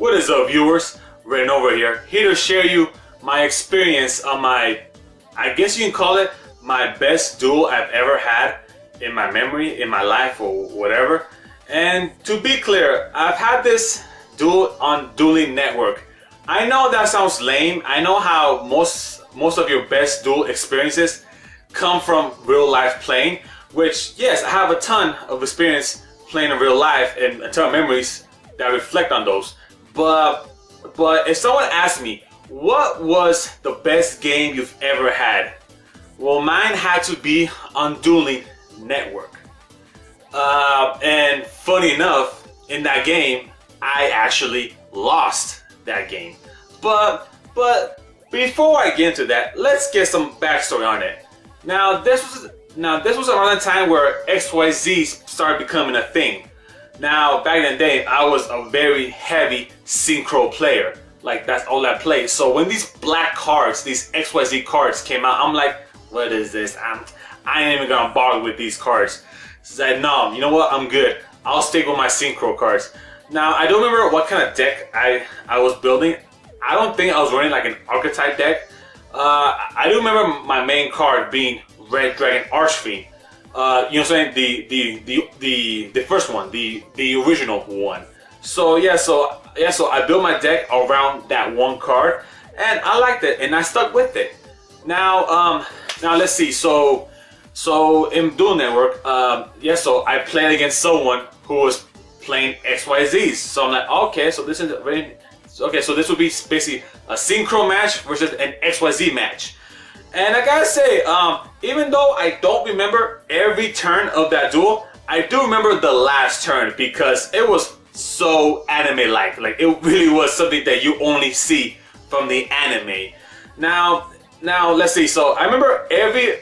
What is up, viewers? RedNova here to share you my experience on my, I guess you can call it, my best duel I've ever had in my memory, in my life, or whatever. And to be clear, I've had this duel on Dueling Network. I know that sounds lame. I know how most of your best duel experiences come from real life playing, which, yes, I have a ton of experience playing in real life and a ton of memories that reflect on those. But if someone asked me, what was the best game you've ever had? Well, mine had to be on Dueling Network. And funny enough, in that game, I actually lost that game. But before I get into that, let's get some backstory on it. Now this was around the time where XYZ started becoming a thing. Now back in the day, I was a very heavy synchro player. Like, that's all I played. So when these black cards, these XYZ cards came out, I'm like, what is this? I ain't even gonna bother with these cards. So I said, no, you know what? I'm good. I'll stick with my synchro cards. Now I don't remember what kind of deck I was building. I don't think I was running like an archetype deck. I do remember my main card being Red Dragon Archfiend. You know what I'm saying? The first one, the original one. So I built my deck around that one card, and I liked it, and I stuck with it. Now let's see. So in Duel Network, so I played against someone who was playing XYZs. So I'm like, okay, so this is very okay. So this would be basically a synchro match versus an XYZ match. And I gotta say, even though I don't remember every turn of that duel, I do remember the last turn because it was so anime-like. Like, it really was something that you only see from the anime. Now let's see. So I remember every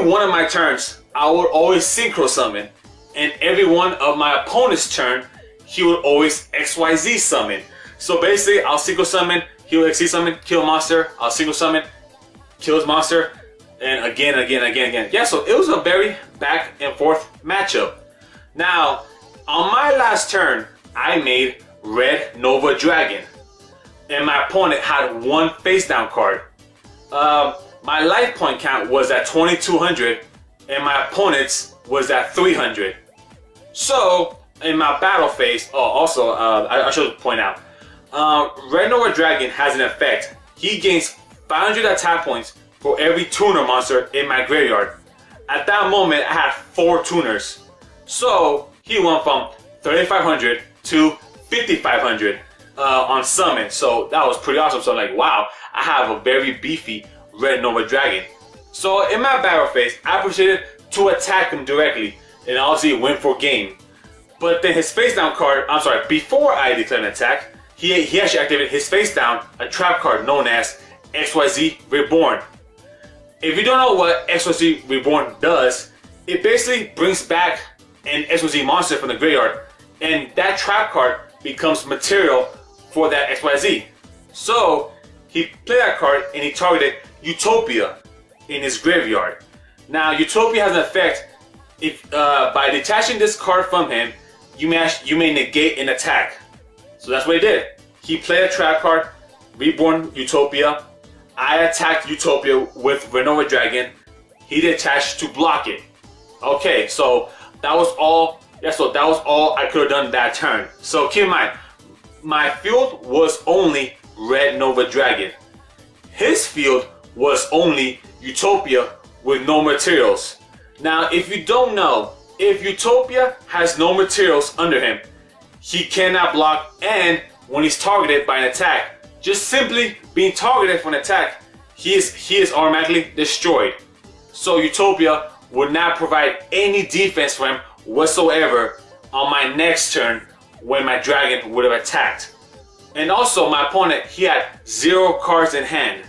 one of my turns, I would always synchro summon, and every one of my opponent's turn, he would always XYZ summon. So basically, I'll synchro summon, he'll XYZ summon, kill a monster, I'll synchro summon, kill his monster, and again. Yeah, so it was a very back and forth matchup. Now, on my last turn, I made RedNovaYugioh, and my opponent had one face down card. My life point count was at 2200, and my opponent's was at 300. So, in my battle phase, I should point out, RedNovaYugioh has an effect. He gains 500 attack points for every tuner monster in my graveyard. At that moment, I had 4 tuners. So, he went from 3500 to 5500 on summon. So, that was pretty awesome. So, I'm like, wow, I have a very beefy RedNovaYugioh. So, in my battle phase, I proceeded to attack him directly and obviously win for game. But then his face down card, before I declared an attack, he actually activated his face down, a trap card known as XYZ Reborn. If you don't know what XYZ Reborn does, it basically brings back an XYZ monster from the graveyard, and that trap card becomes material for that XYZ. So he played that card and he targeted Utopia in his graveyard. Now Utopia has an effect. If by detaching this card from him, you may negate an attack. So that's what he did. He played a trap card, Reborn Utopia. I attacked Utopia with RedNovaYugioh. He detached to block it. Okay, so that was all. Yeah, so that was all I could have done that turn. So keep in mind, my field was only RedNovaYugioh. His field was only Utopia with no materials. Now, if you don't know, if Utopia has no materials under him, he cannot block, and when he's targeted by an attack, just simply being targeted for an attack, he is automatically destroyed. So Utopia would not provide any defense for him whatsoever on my next turn when my dragon would have attacked. And also my opponent, he had 0 cards in hand.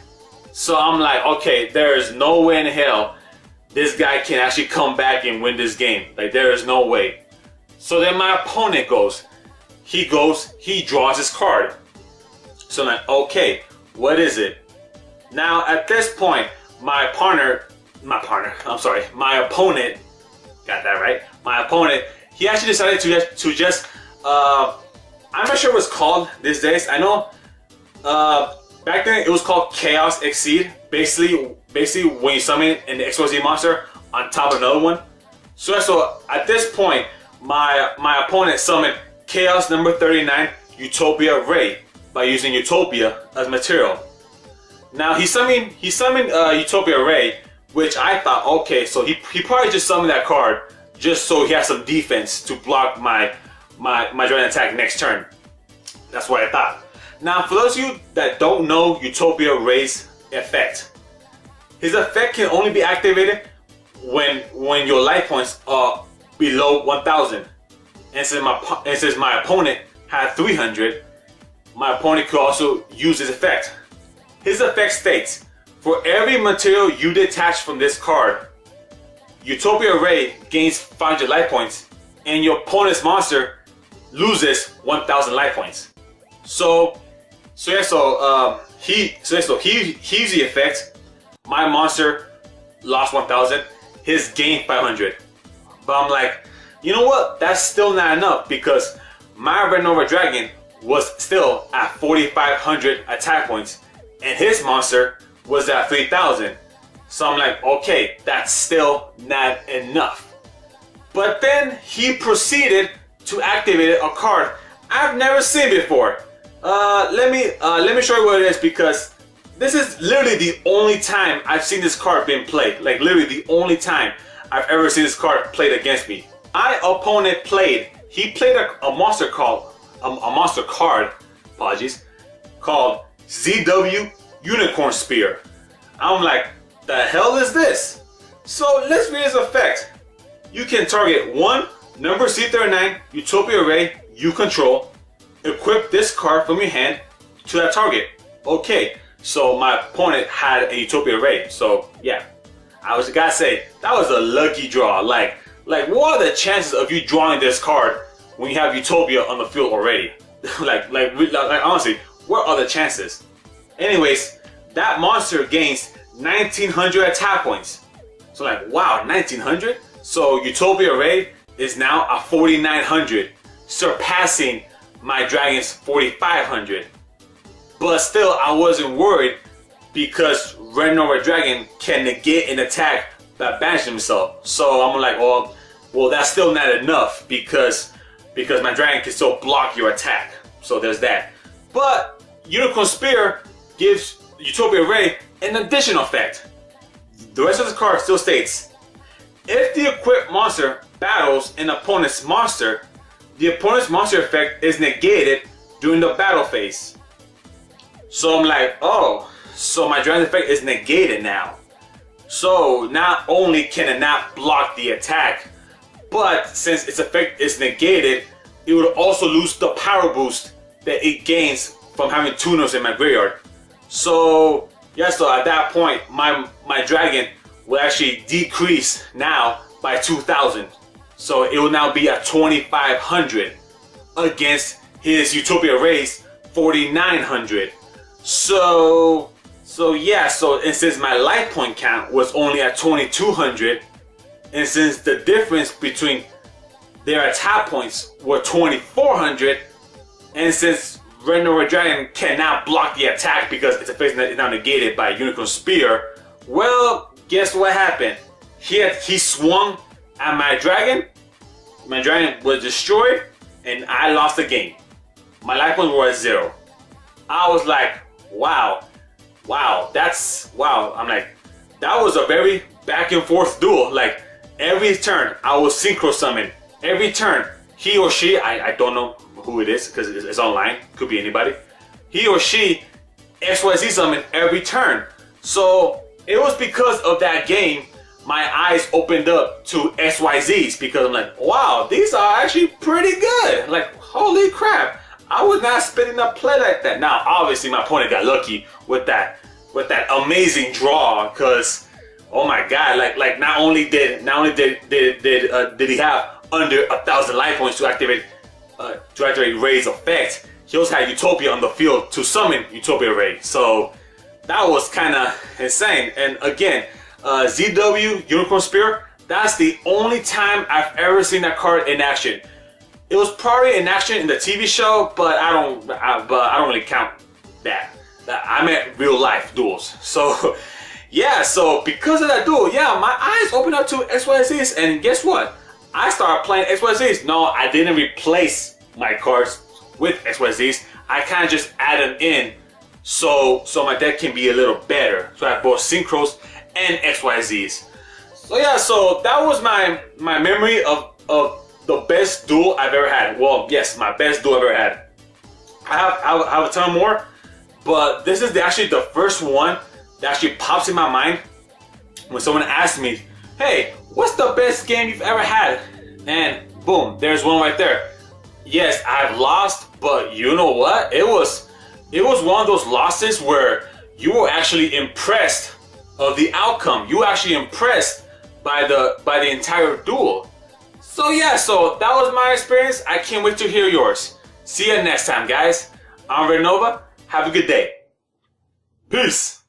So I'm like, okay, there is no way in hell this guy can actually come back and win this game. Like, there is no way. So then my opponent he draws his card. So I'm like, okay, what is it? Now at this point, my opponent, got that right? My opponent, he actually decided to just I'm not sure what it's called these days. I know back then it was called Chaos Exceed. Basically when you summon an XYZ monster on top of another one. So at this point, my opponent summoned Chaos number 39 Utopia Ray by using Utopia as material. Now he summoned Utopia Ray, which I thought, okay, so he probably just summoned that card just so he has some defense to block my dragon attack next turn. That's what I thought. Now for those of you that don't know Utopia Ray's effect, his effect can only be activated when your life points are below 1,000. And since my opponent had 300, my opponent could also use his effect. His effect states, for every material you detach from this card, Utopia Ray gains 500 life points, and your opponent's monster loses 1,000 life points. He used the effect. My monster lost 1,000. His gained 500. But I'm like, you know what? That's still not enough because my Red Nova Dragon was still at 4,500 attack points, and his monster was at 3,000. So I'm like, okay, that's still not enough. But then he proceeded to activate a card I've never seen before. Let me show you what it is, because this is literally the only time I've seen this card being played. Like literally the only time I've ever seen this card played against me. My opponent played a monster card, apologies, called ZW Unicorn Spear. I'm like, the hell is this? So let's read his effect. You can target one number C39 Utopia Ray you control. Equip this card from your hand to that target. Okay, so my opponent had a Utopia Ray. So yeah, I gotta say that was a lucky draw. Like what are the chances of you drawing this card when you have Utopia on the field already? like honestly, what are the chances? Anyways, that monster gains 1,900 attack points. So like, wow, 1,900? So Utopia Ray is now at 4,900, surpassing my dragon's 4,500. But still, I wasn't worried because Red Nova Dragon can negate an attack that banishes himself. So I'm like, well, that's still not enough because my dragon can still block your attack. So there's that. But Unicorn Spear gives Utopia Ray an additional effect. The rest of the card still states, if the equipped monster battles an opponent's monster, the opponent's monster effect is negated during the battle phase. So I'm like, oh, so my dragon effect is negated now. So not only can it not block the attack, but since its effect is negated, it would also lose the power boost that it gains from having tuners in my graveyard. So yeah, so at that point, my dragon will actually decrease now by 2,000. So it will now be at 2,500 against his Utopia Ray's 4,900. So and since my life point count was only at 2,200, and since the difference between their attack points were 2,400, and since Red Nova Dragon cannot block the attack because its effect is now negated by Unicorn Spear, well, guess what happened? He swung at my dragon was destroyed, and I lost the game. My life points were at 0. I was like, wow, I'm like, that was a very back and forth duel. Like every turn I was synchro summon. Every turn, he or she, I don't know who it is because it's online, could be anybody. He or she XYZ summon every turn. So it was because of that game my eyes opened up to XYZs, because I'm like, wow, these are actually pretty good. Like, holy crap, I was not expecting to play like that. Now, obviously, my opponent got lucky with that amazing draw, because oh my god, like not only did he have under 1,000 life points to activate Ray's effect, he also had Utopia on the field to summon Utopia Ray. So that was kind of insane. And again, ZW Unicorn Spear, that's the only time I've ever seen that card in action. It was probably an action in the TV show, but I don't really count that. I meant real life duels. So yeah, so because of that duel, yeah, my eyes opened up to XYZs, and guess what? I started playing XYZs. No, I didn't replace my cards with XYZs. I kind of just add them in so my deck can be a little better. So I have both synchros and XYZs. So yeah, so that was my memory of the best duel I've ever had. Well, yes, my best duel I've ever had. I have a ton more, but this is actually the first one that actually pops in my mind when someone asks me, hey, what's the best game you've ever had? And boom, there's one right there. Yes, I've lost, but you know what? It was one of those losses where you were actually impressed of the outcome. You were actually impressed by the entire duel. So yeah, so that was my experience. I can't wait to hear yours. See you next time, guys. I'm RedNova. Have a good day. Peace.